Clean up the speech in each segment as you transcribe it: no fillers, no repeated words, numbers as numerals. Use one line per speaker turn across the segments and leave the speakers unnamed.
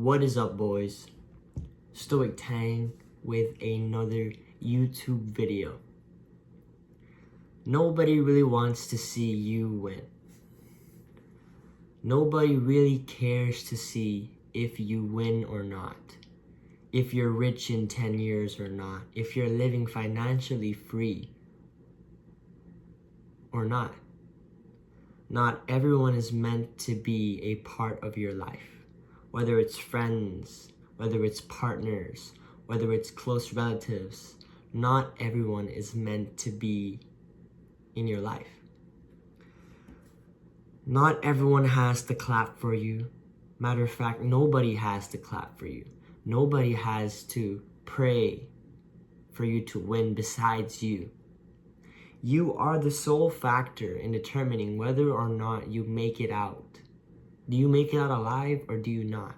What is up, boys? Stoic Tang with another YouTube video. Nobody really wants to see you win. Nobody really cares to see if you win or not, if you're rich in 10 years or not, if you're living financially free or not. Not everyone is meant to be a part of your life. Whether it's friends, whether it's partners, whether it's close relatives, not everyone is meant to be in your life. Not everyone has to clap for you. Matter of fact, nobody has to clap for you. Nobody has to pray for you to win besides you. You are the sole factor in determining whether or not you make it out. Do you make it out alive or do you not?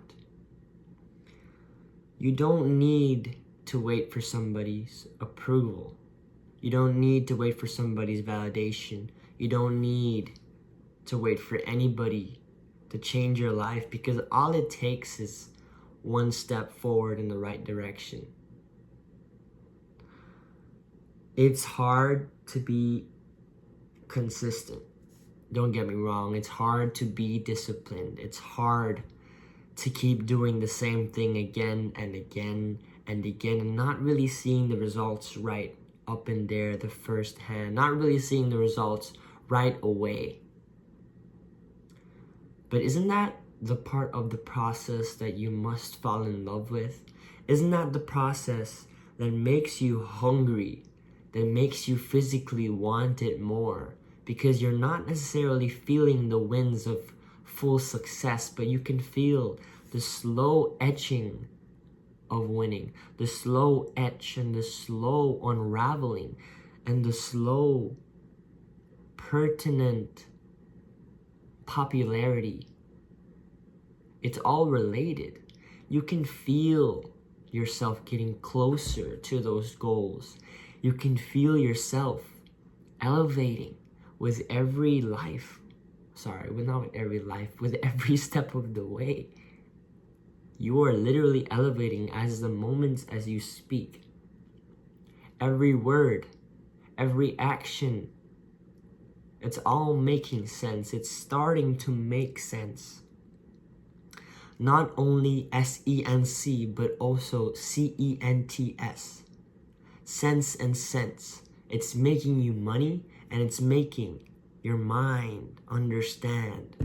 You don't need to wait for somebody's approval. You don't need to wait for somebody's validation. You don't need to wait for anybody to change your life, because all it takes is one step forward in the right direction. It's hard to be consistent. Don't get me wrong, it's hard to be disciplined. It's hard to keep doing the same thing again and again and again and not really seeing the results right up in there the first hand, not really seeing the results right away. But isn't that the part of the process that you must fall in love with? Isn't that the process that makes you hungry, that makes you physically want it more? Because you're not necessarily feeling the winds of full success, but you can feel the slow etching of winning, the slow etch and the slow unraveling and the slow pertinent popularity. It's all related. You can feel yourself getting closer to those goals. You can feel yourself elevating with every life. Not with every life, with every step of the way. You are literally elevating as the moments as you speak. Every word, every action, it's all making sense. It's starting to make sense. Not only S-E-N-C, but also C-E-N-T-S. Sense and sense. It's making you money, and it's making your mind understand.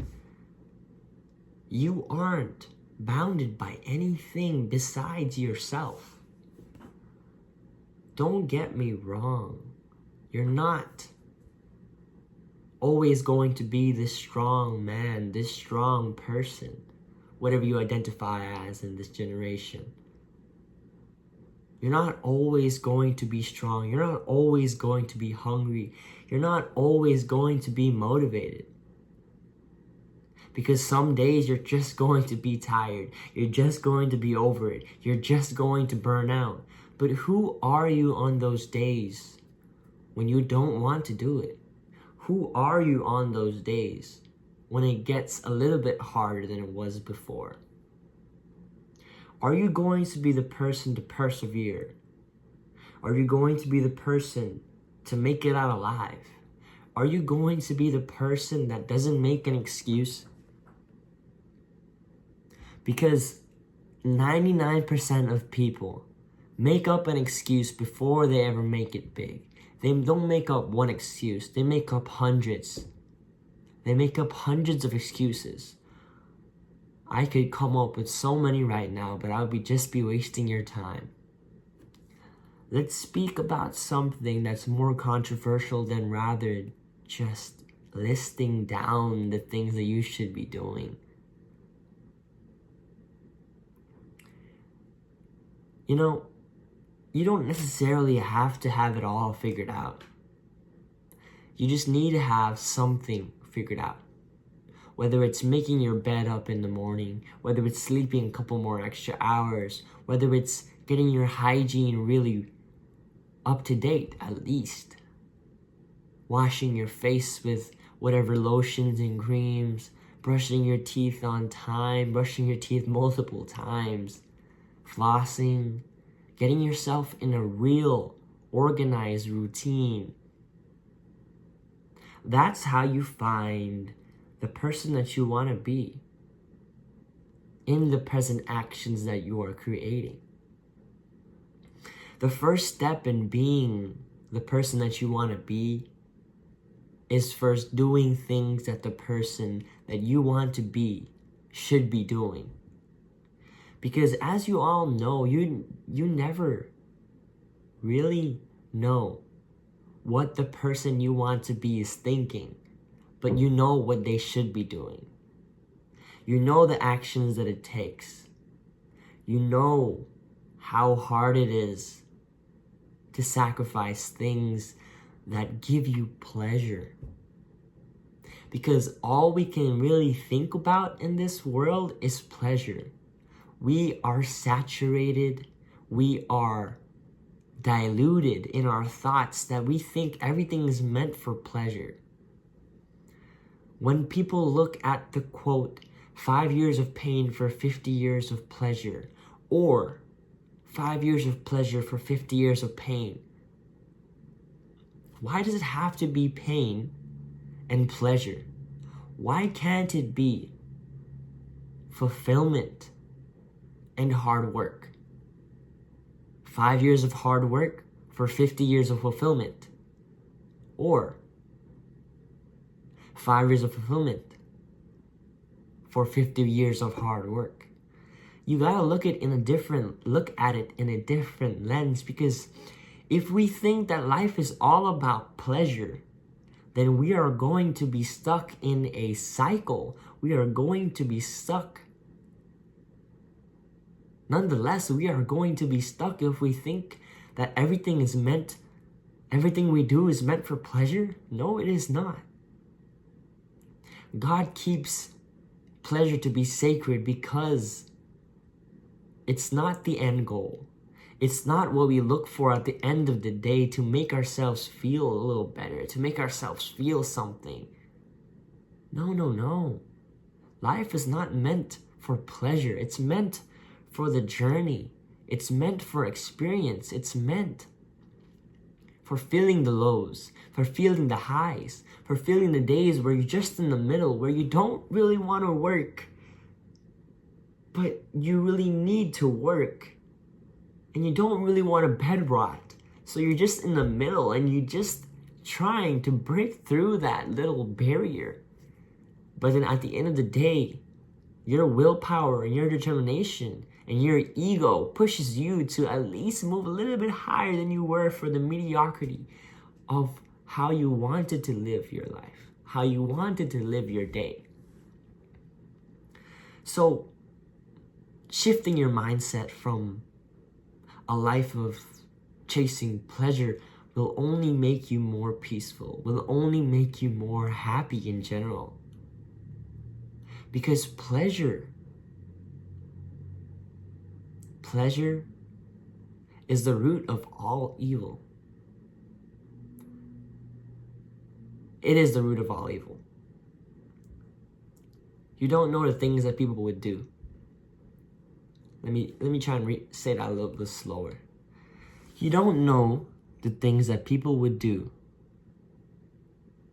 You aren't bounded by anything besides yourself. Don't get me wrong. You're not always going to be this strong man, this strong person, whatever you identify as in this generation. You're not always going to be strong. You're not always going to be hungry. You're not always going to be motivated. Because some days you're just going to be tired. You're just going to be over it. You're just going to burn out. But who are you on those days when you don't want to do it? Who are you on those days when it gets a little bit harder than it was before? Are you going to be the person to persevere? Are you going to be the person to make it out alive? Are you going to be the person that doesn't make an excuse? Because 99% of people make up an excuse before they ever make it big. They don't make up one excuse. They make up hundreds. They make up hundreds of excuses. I could come up with so many right now, but I would just be wasting your time. Let's speak about something that's more controversial than rather just listing down the things that you should be doing. You know, you don't necessarily have to have it all figured out. You just need to have something figured out. Whether it's making your bed up in the morning, whether it's sleeping a couple more extra hours, whether it's getting your hygiene really up to date at least. Washing your face with whatever lotions and creams, brushing your teeth on time, brushing your teeth multiple times, flossing, getting yourself in a real organized routine. That's how you find the person that you want to be in the present actions that you are creating. The first step in being the person that you want to be is first doing things that the person that you want to be should be doing. Because as you all know, you never really know what the person you want to be is thinking, but you know what they should be doing. You know the actions that it takes. You know how hard it is to sacrifice things that give you pleasure. Because all we can really think about in this world is pleasure. We are saturated, we are diluted in our thoughts that we think everything is meant for pleasure. When people look at the quote, 5 years of pain for 50 years of pleasure, or 5 years of pleasure for 50 years of pain, why does it have to be pain and pleasure? Why can't it be fulfillment and hard work? 5 years of hard work for 50 years of fulfillment. Or 5 years of fulfillment for 50 years of hard work. You gotta look at it in a different lens, because if we think that life is all about pleasure, then we are going to be stuck in a cycle. We are going to be stuck. Nonetheless, we are going to be stuck if we think that everything we do is meant for pleasure. No, it is not. God keeps pleasure to be sacred because it's not the end goal. It's not what we look for at the end of the day to make ourselves feel a little better, to make ourselves feel something. No. Life is not meant for pleasure. It's meant for the journey. It's meant for experience. It's meant for feeling the lows, for feeling the highs, for feeling the days where you're just in the middle, where you don't really want to work, but you really need to work. And you don't really want to bed rot. So you're just in the middle and you're just trying to break through that little barrier. But then at the end of the day, your willpower and your determination and your ego pushes you to at least move a little bit higher than you were for the mediocrity of how you wanted to live your life, how you wanted to live your day. So shifting your mindset from a life of chasing pleasure will only make you more peaceful, will only make you more happy in general. Because pleasure is the root of all evil. It is the root of all evil. You don't know the things that people would do. Let me try and say that a little bit slower. You don't know the things that people would do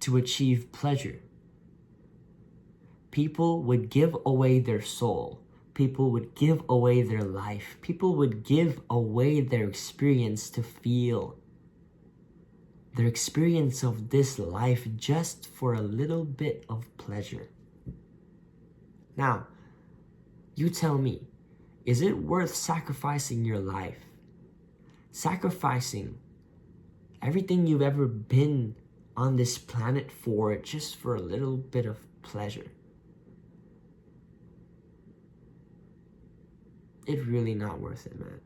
to achieve pleasure. People would give away their soul. People would give away their life. People would give away their experience to feel their experience of this life just for a little bit of pleasure. Now, you tell me, is it worth sacrificing your life? Sacrificing everything you've ever been on this planet for just for a little bit of pleasure? It's really not worth it, man.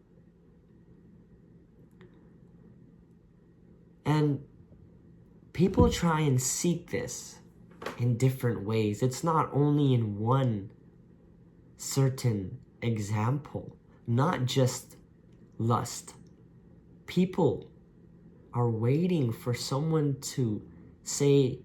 And people try and seek this in different ways. It's not only in one certain example, not just lust. People are waiting for someone to say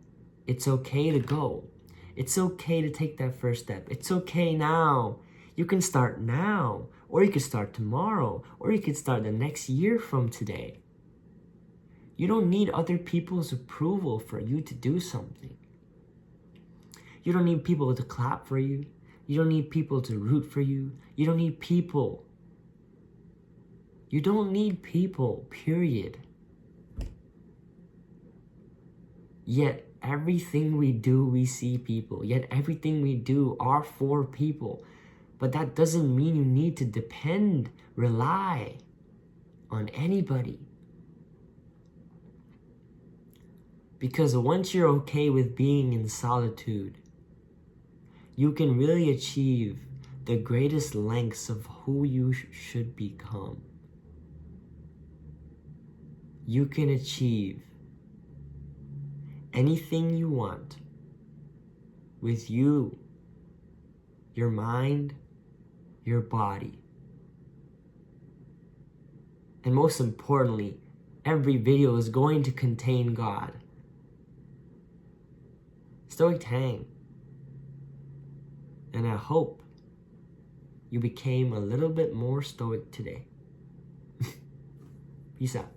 it's okay to go. It's okay to take that first step. It's okay now. You can start now, or you could start tomorrow, or you could start the next year from today. You don't need other people's approval for you to do something. You don't need people to clap for you. You don't need people to root for you. You don't need people. You don't need people, period. Yet everything we do, we see people. Yet everything we do are for people. But that doesn't mean you need to depend, rely on anybody. Because once you're okay with being in solitude, you can really achieve the greatest lengths of who you should become. You can achieve anything you want with you, your mind, your body. And most importantly, every video is going to contain God. Stoic Tang. And I hope you became a little bit more stoic today. Peace out.